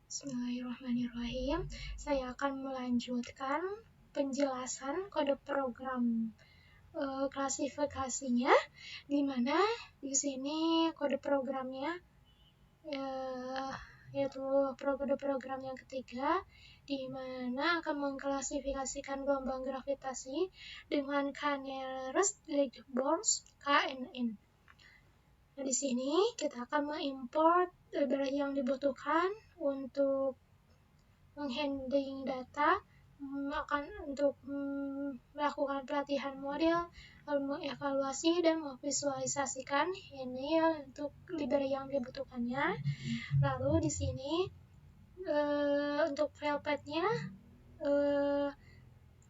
Bismillahirrahmanirrahim. Saya akan melanjutkan penjelasan kode program klasifikasinya, di mana di sini kode programnya yaitu kode program yang ketiga, di mana akan mengklasifikasikan gelombang gravitasi dengan k-nearest Lightbowers KNN. Nah, di sini kita akan mengimport library yang dibutuhkan untuk menghandling data, untuk melakukan pelatihan model, lalu mengevaluasi dan memvisualisasikan ini untuk library yang dibutuhkannya. Lalu di sini untuk file path-nya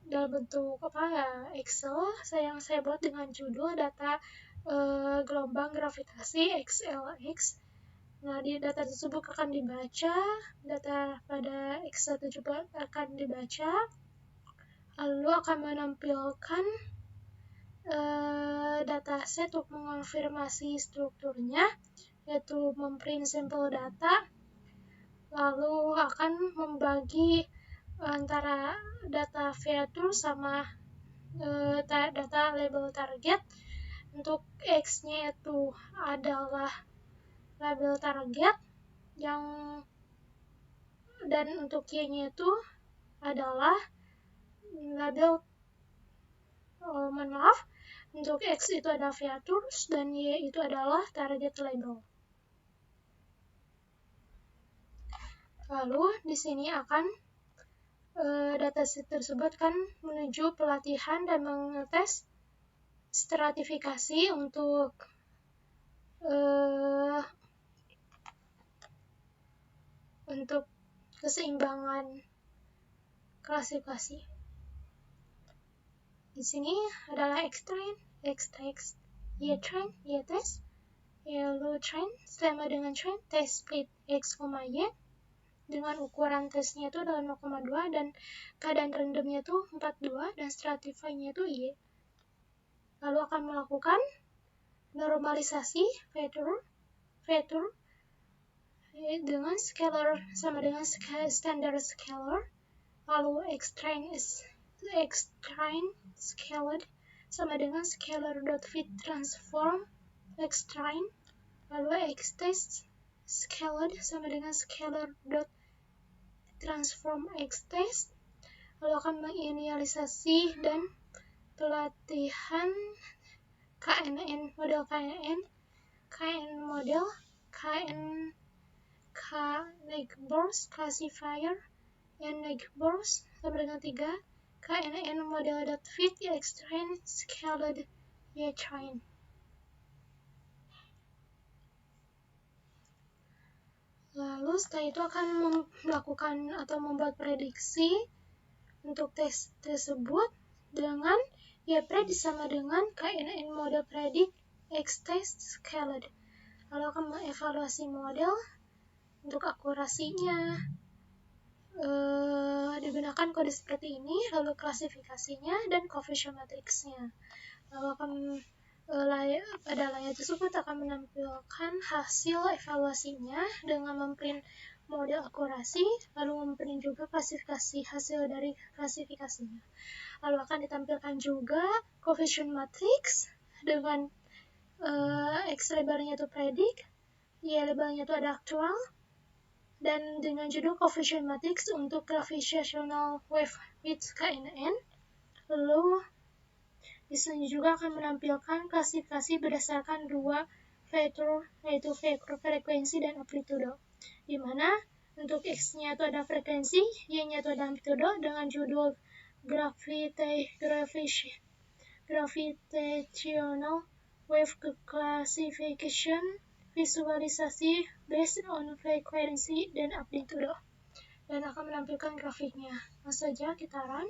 dalam bentuk Excel yang saya buat dengan judul data gelombang gravitasi XLX. Nah, di data tersebut akan dibaca, data pada Excel tersebut akan dibaca, lalu akan menampilkan dataset untuk mengonfirmasi strukturnya, yaitu memprint sampel data, lalu akan membagi antara data feature sama data label target. Untuk X-nya itu adalah label target, dan untuk Y-nya itu adalah label untuk X itu ada features dan Y itu adalah target label. Lalu di sini akan dataset tersebut kan menuju pelatihan dan mengetes stratifikasi untuk keseimbangan klasifikasi. Di sini adalah X-train, X-test, Y-train, Y-test, Y-train sama dengan train, test split X, Y dengan ukuran tesnya itu adalah 0,2 dan keadaan randomnya itu 42 dan stratify-nya itu Y. Lalu akan melakukan normalisasi feature dengan scalar sama dengan standard scalar. Lalu X-train scaled sama dengan scalar.fit transform X-train. Lalu X-test scaled sama dengan scalar.transform X-test. Lalu akan menginisialisasi dan pelatihan model KNN model, Lightbowers classifier, and Lightbowers sama dengan 3, KNN model.fit X-train scaled Y-train. Lalu setelah itu akan melakukan atau membuat prediksi untuk tes tersebut dengan Y-pred sama dengan KNN model predict X-test scaled. Lalu akan mengevaluasi model untuk akurasinya, digunakan kode seperti ini, lalu klasifikasinya dan coefficient matrixnya. Lalu akan pada layar tersebut akan menampilkan hasil evaluasinya dengan memprint model akurasi, lalu memprint juga klasifikasi hasil dari klasifikasinya. Lalu akan ditampilkan juga coefficient matrix dengan X labelnya itu predict, Y labelnya itu ada actual, dan dengan judul coefficient matrix untuk gravitational wave width KNN. Lalu di sini juga akan menampilkan klasifikasi berdasarkan dua vektor, yaitu vektor frekuensi dan amplitudo, di mana untuk X-nya itu ada frekuensi, Y-nya itu ada amplitudo dengan judul gravitational wave classification visualisasi based on frequency dan amplitudo, dan akan menampilkan grafiknya. Langsung saja kita run.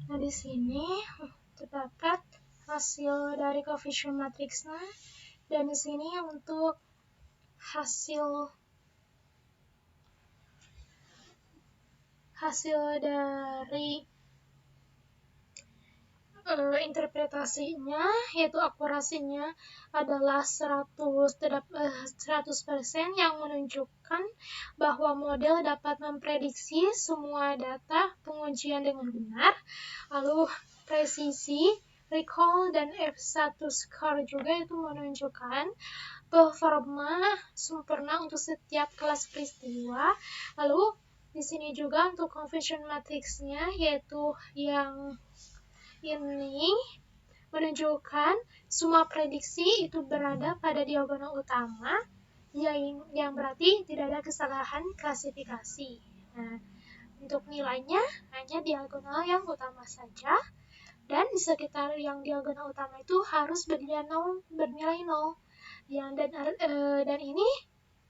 Nah, di sini terdapat hasil dari coefficient matriksnya, dan di sini untuk hasil dari interpretasinya, yaitu akurasinya adalah 100% yang menunjukkan bahwa model dapat memprediksi semua data pengujian dengan benar. Lalu presisi, recall, dan F1 score juga itu menunjukkan performa sempurna untuk setiap kelas peristiwa. Lalu di sini juga untuk coefficient matriksnya, yaitu yang ini menunjukkan semua prediksi itu berada pada diagonal utama, yang berarti tidak ada kesalahan klasifikasi. Nah, untuk nilainya hanya diagonal yang utama saja, dan di sekitar yang diagonal utama itu harus bernilai 0. Dan ini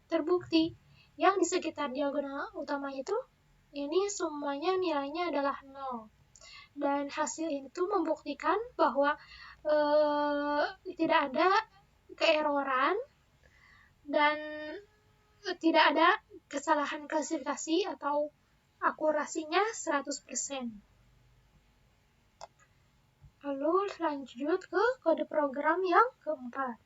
terbukti. Yang di sekitar diagonal utama itu, ini semuanya nilainya adalah 0. Dan hasil itu membuktikan bahwa tidak ada keeroran dan tidak ada kesalahan klasifikasi atau akurasinya 100%. Lalu lanjut ke kode program yang keempat.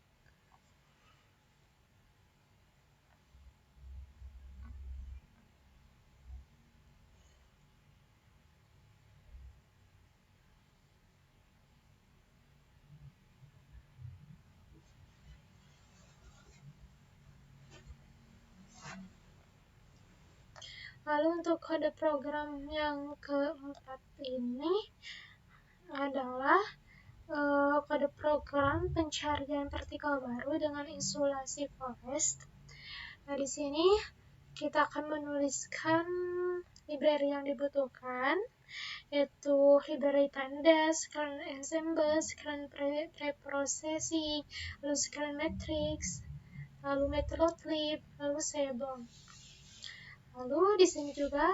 Lalu untuk kode program yang keempat ini adalah kode program pencarian partikel baru dengan insulasi forest. Nah, di sini kita akan menuliskan library yang dibutuhkan, yaitu library pandas, current ensemble, current preprocessing, lalu current matrix, lalu matplotlib, lalu seblom. Lalu di sini juga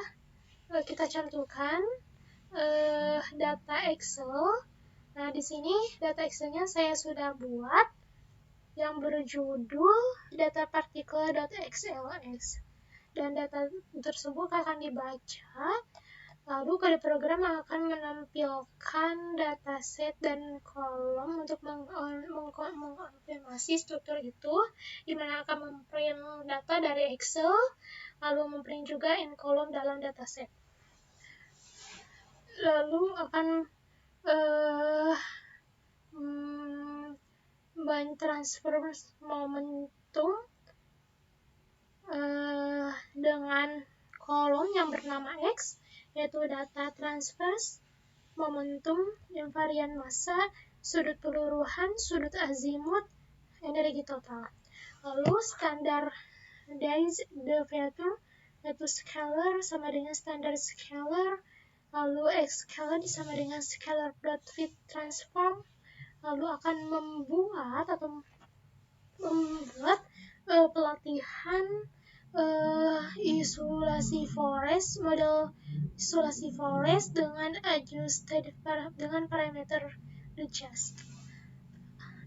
kita cantumkan data Excel. Nah, di sini data Excelnya saya sudah buat yang berjudul datapartikel.xls, dan data tersebut akan dibaca. Lalu kode program akan menampilkan dataset dan kolom untuk mengkonfirmasi struktur itu, di mana akan memprint data dari Excel, lalu memprint juga in kolom dalam dataset. Lalu akan transfer momentum dengan kolom yang bernama X, yaitu data transfer momentum, invarian massa, sudut peluruhan, sudut azimut, energi total. Lalu standar deviator, yaitu scalar sama dengan standar scalar, lalu scalar sama dengan scalar dot fit transform. Lalu akan membuat pelatihan isolasi forest, model isolasi forest dengan parameter adjust.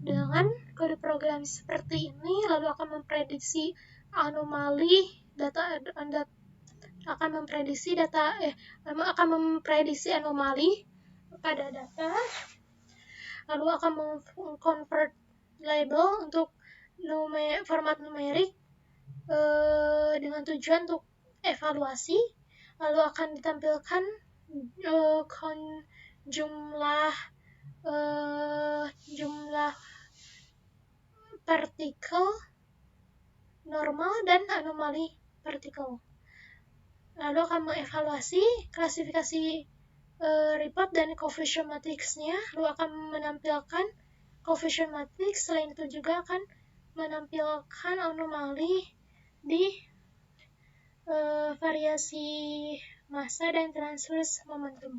Dengan kode program seperti ini, lalu akan memprediksi anomali anomali pada data, lalu akan mengconvert label untuk format numerik dengan tujuan untuk evaluasi. Lalu akan ditampilkan jumlah partikel normal dan anomali partikel. Lalu akan mengevaluasi klasifikasi report dan coefficient matriksnya, lalu akan menampilkan coefficient matrix. Selain itu juga akan menampilkan anomali di variasi massa dan transverse momentum.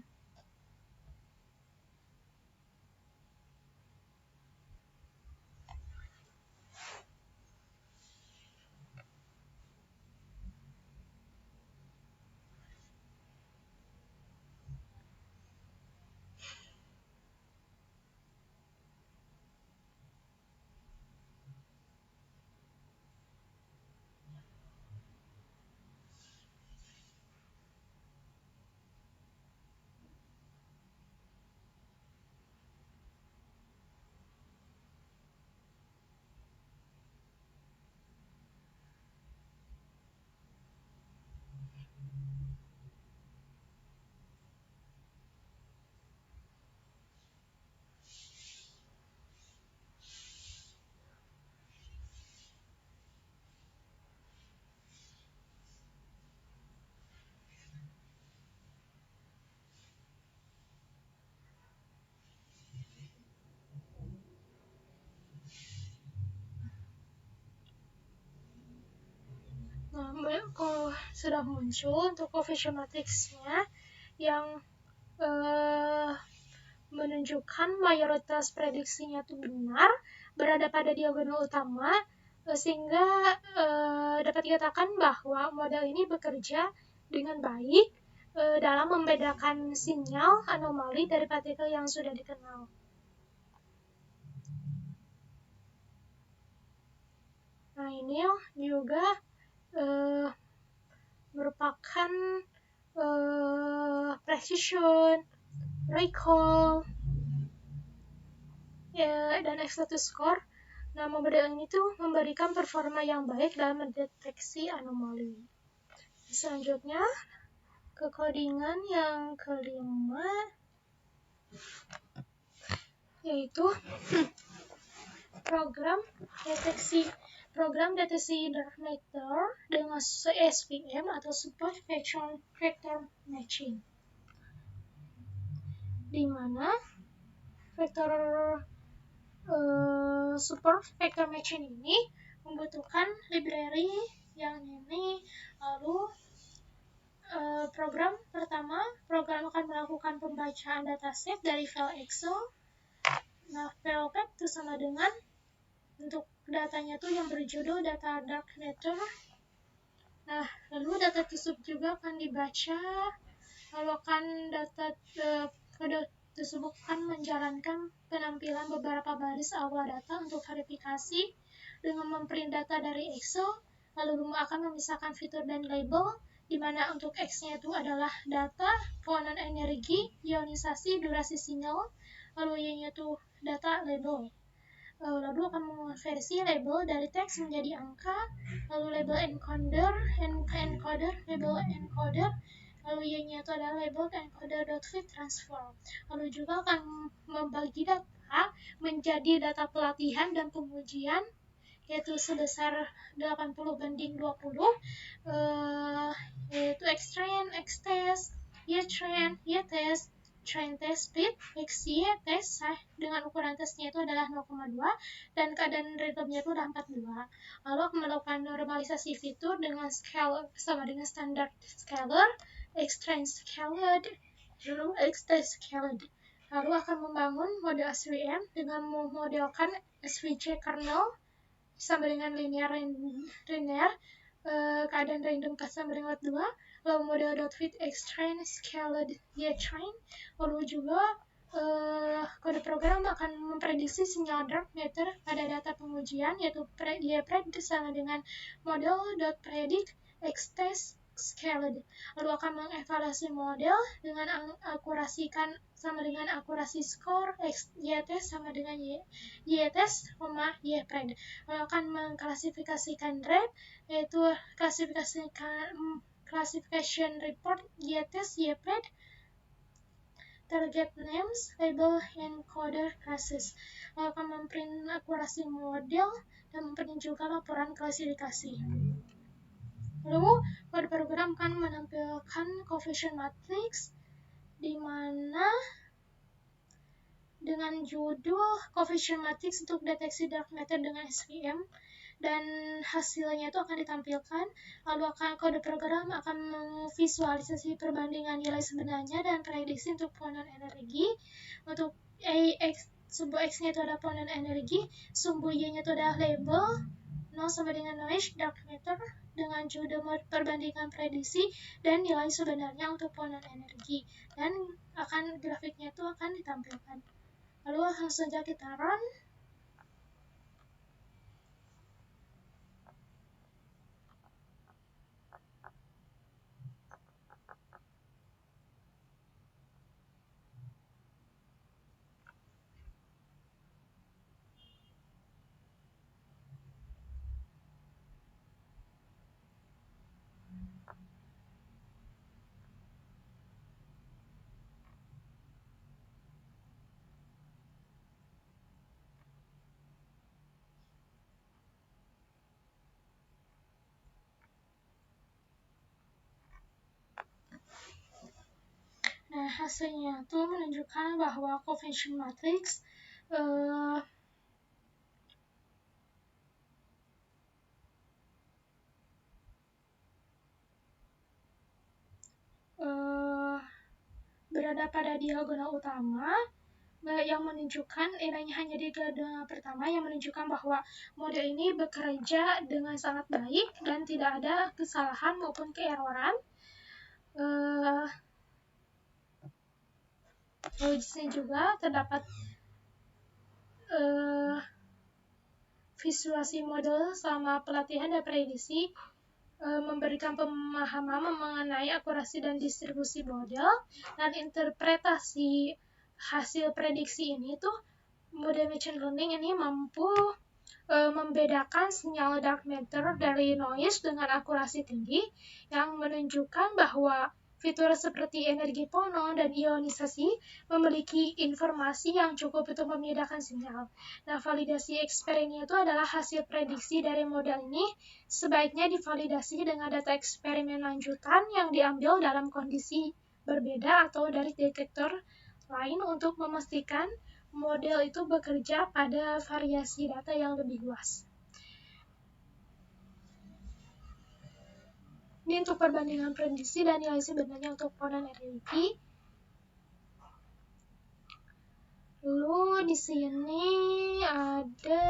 sudah muncul untuk coefficient matriksnya yang menunjukkan mayoritas prediksinya itu benar, berada pada diagonal utama, sehingga dapat dikatakan bahwa model ini bekerja dengan baik dalam membedakan sinyal anomali dari partikel yang sudah dikenal. Nah, ini juga merupakan precision, recall, dan X-status score. Nah, model ini tuh memberikan performa yang baik dalam mendeteksi anomali. Selanjutnya, ke codingan yang kelima, yaitu program deteksi dark matter dengan SVM atau Support Vector Matching, di mana vektor Support Vector Matching ini membutuhkan library yang ini. Lalu program pertama, program akan melakukan pembacaan dataset dari file Excel. Nah, file path itu sama dengan untuk datanya tuh yang berjudul data dark matter. Nah, lalu data tersebut juga akan dibaca, lalu akan kode tersebut akan menjalankan penampilan beberapa baris awal data untuk verifikasi dengan memprint data dari Excel, lalu akan memisahkan fitur dan label, di mana untuk X-nya itu adalah data, pohonan energi, ionisasi, durasi sinyal, lalu Y-nya itu data label. Lalu akan mengonversi label dari teks menjadi angka, lalu label encoder, label encoder, lalu Y-nya itu adalah label encoder.fit transform. Lalu juga akan membagi data menjadi data pelatihan dan pengujian, yaitu sebesar 80:20, yaitu X-train, X-test, Y-train, Y-test, train test speed, XY test dengan ukuran tesnya itu adalah 0,2 dan keadaan random-nya itu adalah 42. Lalu akan melakukan normalisasi fitur dengan scalar sama dengan standar scalar, X-train scaled, lalu X-test scaled. Lalu akan membangun model SVM dengan memodelkan SVJ kernel sama dengan linear, keadaan random sama dengan 2, lalu model.fit X-train scaled Y-train, lalu juga kode program akan memprediksi sinyal dark matter pada data pengujian, yaitu Y-pred sama dengan model.predict X-test scaled. Lalu akan mengevaluasi model dengan akurasi sama dengan akurasi skor Y-test sama dengan Y-test, Y-pred. Lalu akan mengklasifikasikan rate, yaitu classification report Y-test, Y-pred, target names, label, encoder classes. Lalu akan memprint akurasi model dan memprint juga laporan klasifikasi. Lalu kode program akan menampilkan coefficient matrix, di mana dengan judul coefficient matrix untuk deteksi dark matter dengan SVM, dan hasilnya itu akan ditampilkan. Lalu kode program akan memvisualisasi perbandingan nilai sebenarnya dan prediksi untuk pohonan energi. Untuk sumbu X-nya itu adalah pohonan energi, sumbu Y-nya itu adalah label, 0 sama dengan noise dark matter dengan judul perbandingan prediksi dan nilai sebenarnya untuk pohonan energi, dan grafiknya itu akan ditampilkan. Lalu langsung saja kita run. Nah, hasilnya itu menunjukkan bahwa coefficient matrix berada pada diagonal utama yang menunjukkan nilainya hanya di diagonal pertama, yang menunjukkan bahwa model ini bekerja dengan sangat baik dan tidak ada kesalahan maupun keeroran. Lalu di sini juga terdapat visualisasi model selama pelatihan dan prediksi, memberikan pemahaman mengenai akurasi dan distribusi model, dan interpretasi hasil prediksi ini tuh model machine learning ini mampu membedakan sinyal dark matter dari noise dengan akurasi tinggi, yang menunjukkan bahwa fitur seperti energi fonon dan ionisasi memiliki informasi yang cukup untuk membedakan sinyal. Nah, validasi eksperimen itu adalah hasil prediksi dari model ini sebaiknya divalidasi dengan data eksperimen lanjutan yang diambil dalam kondisi berbeda atau dari detektor lain untuk memastikan model itu bekerja pada variasi data yang lebih luas. Ini untuk perbandingan prediksi dan nilai sebenarnya untuk fonon RDP. Lalu di sini ada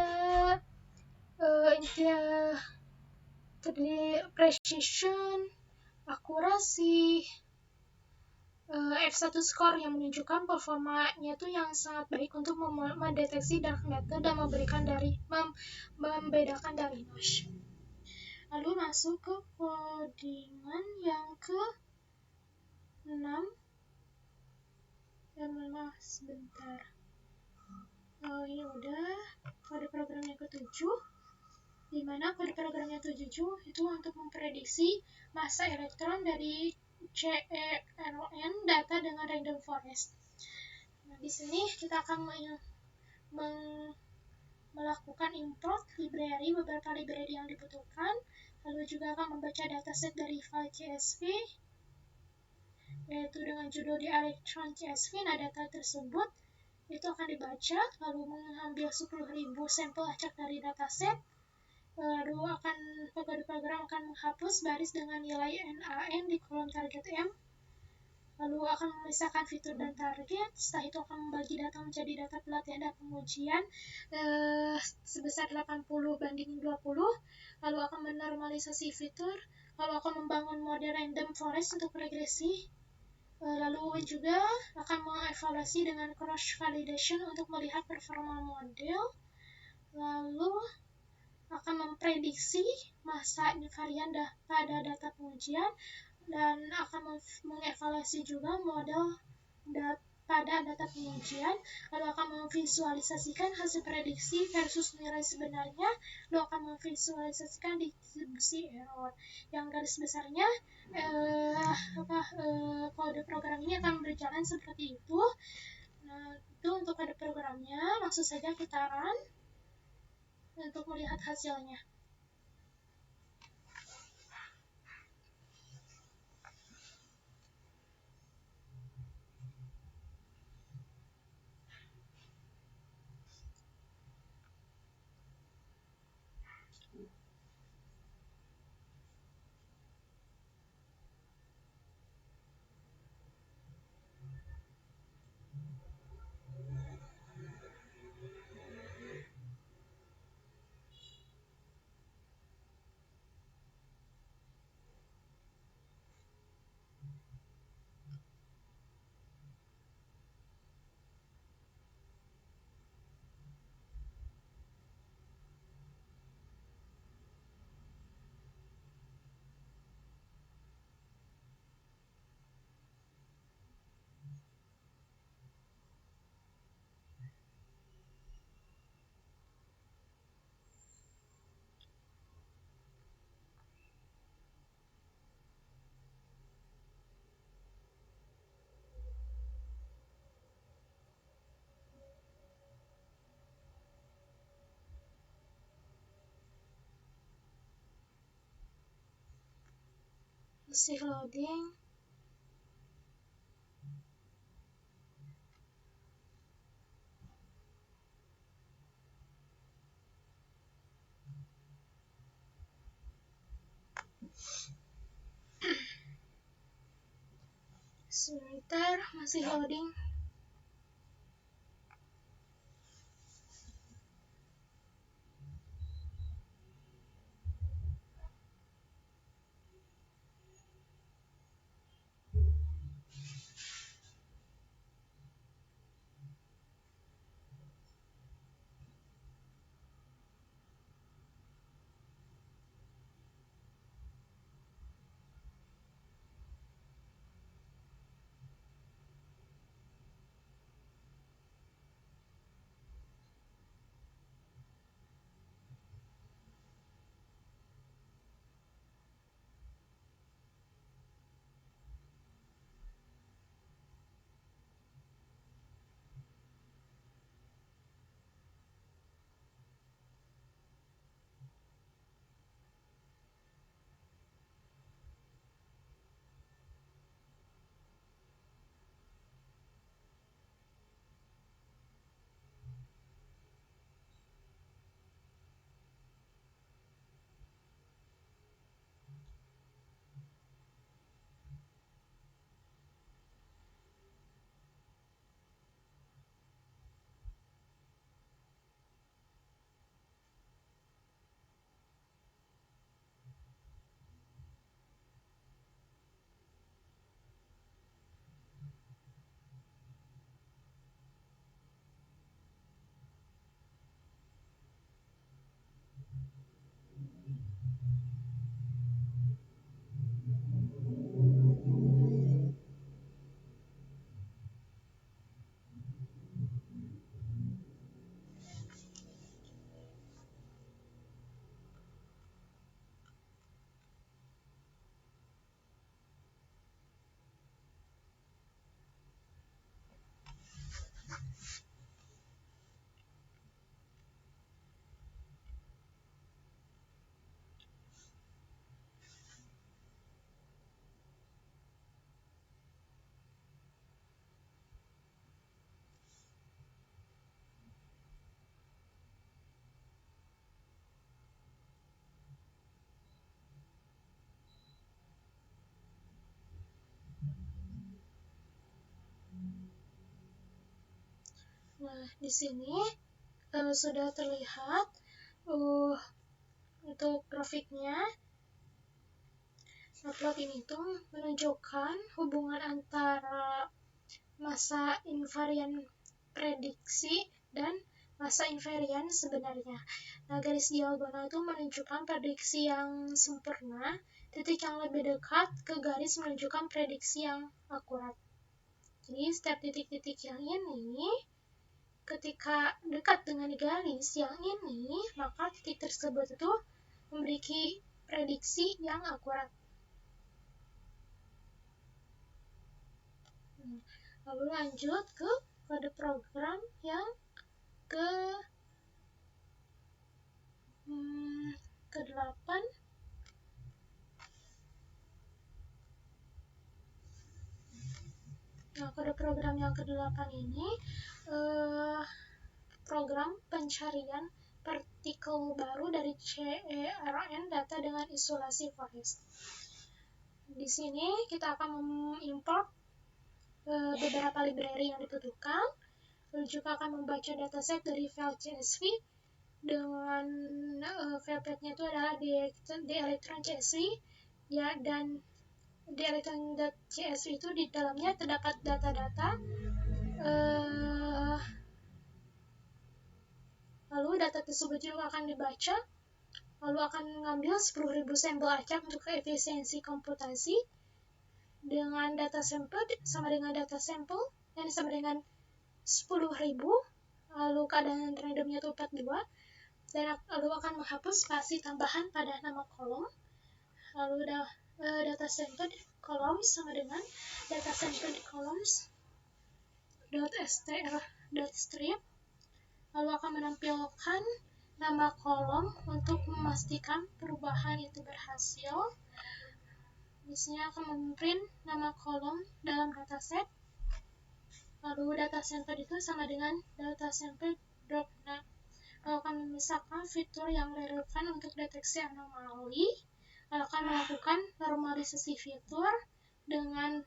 precision, akurasi, F1 score yang menunjukkan performanya itu yang sangat baik untuk mendeteksi dark matter dan membedakan dari noise. Lalu masuk ke codingan yang ke-6. Sebentar. Ini udah kode program yang ke-7. Di mana kode program yang ke-7 itu untuk memprediksi massa elektron dari CERN data dengan random forest. Nah, di sini kita akan melakukan import library, beberapa library yang dibutuhkan, lalu juga akan membaca dataset dari file CSV, yaitu dengan judul di electron CSV. Nah, data tersebut itu akan dibaca, lalu mengambil 10.000 sampel acak dari dataset, lalu kode program akan menghapus baris dengan nilai NaN di kolom target M, lalu akan memisahkan fitur dan target. Setelah itu akan membagi data menjadi data pelatihan dan pengujian sebesar 80:20, lalu akan menormalisasi fitur, lalu akan membangun model random forest untuk regresi, lalu juga akan mengevaluasi dengan cross validation untuk melihat performa model, lalu akan memprediksi massa invarian pada data pengujian, dan akan mengevaluasi juga model pada data pengujian, lalu akan memvisualisasikan hasil prediksi versus nilai sebenarnya, lalu akan memvisualisasikan distribusi error. Yang garis besarnya kode program ini akan berjalan seperti itu. Nah, itu untuk kode programnya. Langsung saja kita run untuk melihat hasilnya. Masih loading. Sebentar, masih loading. Nah, di sini sudah terlihat untuk grafiknya. Plot ini tuh menunjukkan hubungan antara masa invarian prediksi dan masa invarian sebenarnya. Nah, garis diagonal itu menunjukkan prediksi yang sempurna, titik yang lebih dekat ke garis menunjukkan prediksi yang akurat. Jadi, setiap titik-titik yang ini, ketika dekat dengan garis yang ini, maka titik tersebut itu memiliki prediksi yang akurat. Lalu lanjut ke kode program yang ke-8. Nah, kode program yang ke-8 ini program pencarian partikel baru dari CERN data dengan isolasi Forest. Di sini kita akan mengimport beberapa library yang dibutuhkan, lalu juga akan membaca dataset dari file CSV dengan file path-nya itu adalah di electron CSV ya, dan di electron.csv itu di dalamnya terdapat data-data, lalu data tersebut juga akan dibaca, lalu akan mengambil 10.000 sampel acak untuk efisiensi komputasi dengan data sampel sama dengan data sampel yang sama dengan 10.000, lalu keadaan randomnya itu 42, dan lalu akan menghapus spasi tambahan pada nama kolom, lalu data sampel columns sama dengan data sampel columns .str.strip, lalu akan menampilkan nama kolom untuk memastikan perubahan itu berhasil. Di sini akan memprint nama kolom dalam dataset, lalu data sampel itu sama dengan data sampel drop-name, lalu akan memisahkan fitur yang relevan untuk deteksi anomali, lalu akan melakukan normalisasi fitur dengan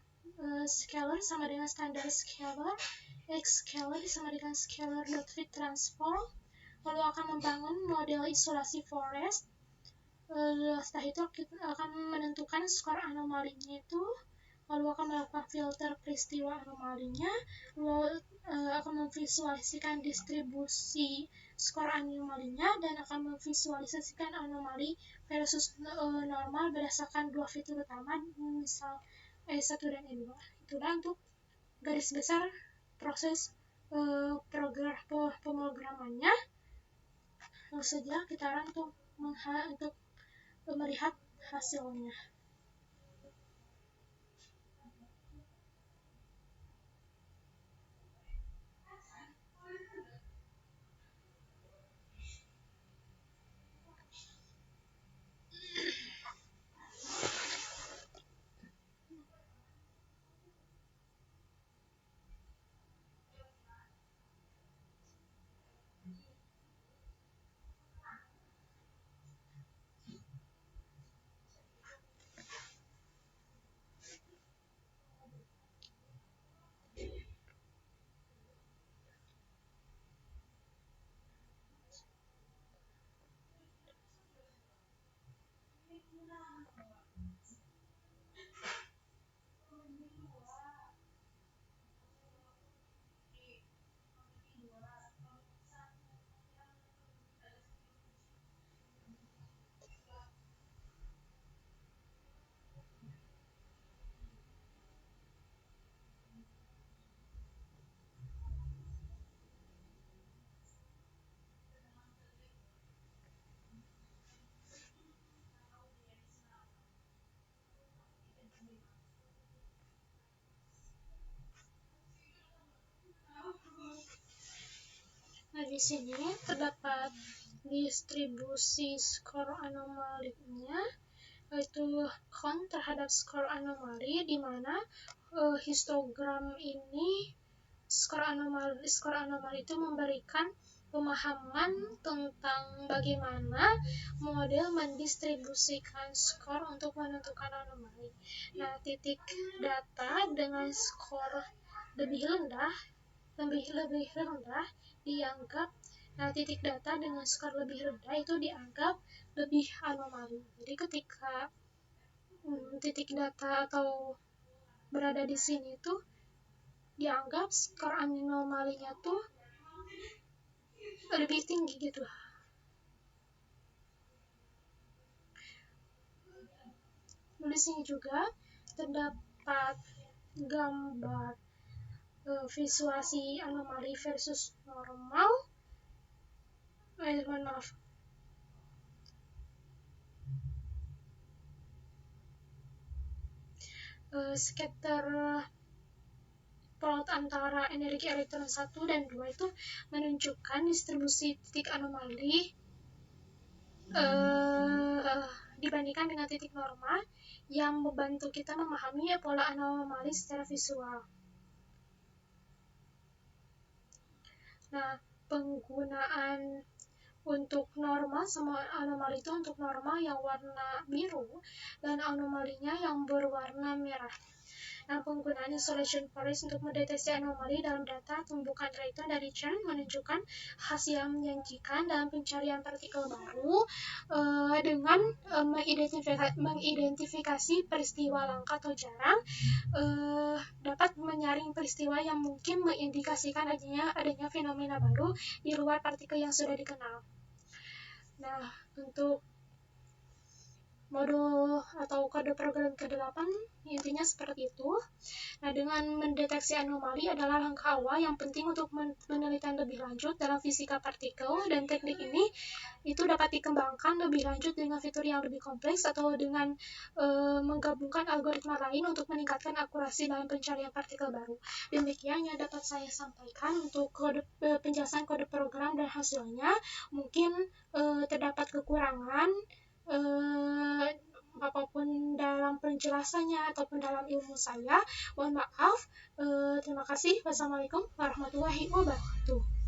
scalar sama dengan standar scalar, X scalar sama dengan scalar dot fit transform, lalu akan membangun model isolasi forest. Setelah itu kita akan menentukan skor anomalinya itu, lalu akan melakukan filter peristiwa anomalinya, lalu akan memvisualisasikan distribusi skor anomalinya, dan akan memvisualisasikan anomali versus normal berdasarkan dua fitur utama, misal E1 dan E2. Itulah untuk garis besar proses pemrogramannya. Lalu saja kita untuk melihat hasilnya. Nah, di sini terdapat distribusi skor anomalinya, yaitu count terhadap skor anomali, di mana histogram ini skor anomali itu memberikan pemahaman tentang bagaimana model mendistribusikan skor untuk menentukan anomali. Nah, titik data dengan skor lebih rendah dianggap, titik data dengan skor lebih rendah itu dianggap lebih anomali. Jadi ketika titik data atau berada di sini tuh dianggap skor anomalinya tuh lebih tinggi gitu. Di sini juga terdapat gambar visualisasi anomali versus normal. Scatter plot antara energi elektron 1 dan 2 itu menunjukkan distribusi titik anomali dibandingkan dengan titik normal, yang membantu kita memahami pola anomali secara visual. Nah, penggunaan untuk normal sama anomali itu untuk normal yang warna biru dan anomalinya yang berwarna merah. Nah, penggunaan isolation forest untuk mendeteksi anomali dalam data tumbukan Rayton dari Chen menunjukkan hasil yang menjanjikan dalam pencarian partikel baru dengan mengidentifikasi peristiwa langka atau jarang, dapat menyaring peristiwa yang mungkin mengindikasikan adanya fenomena baru di luar partikel yang sudah dikenal. Nah, untuk modul atau kode program ke-8 intinya seperti itu. Nah, dengan mendeteksi anomali adalah langkah awal yang penting untuk penelitian lebih lanjut dalam fisika partikel, dan teknik ini itu dapat dikembangkan lebih lanjut dengan fitur yang lebih kompleks atau dengan menggabungkan algoritma lain untuk meningkatkan akurasi dalam pencarian partikel baru. Demikian yang dapat saya sampaikan untuk penjelasan kode program dan hasilnya. Mungkin terdapat kekurangan apapun dalam penjelasannya ataupun dalam ilmu saya, mohon maaf. Terima kasih. Wassalamualaikum warahmatullahi wabarakatuh.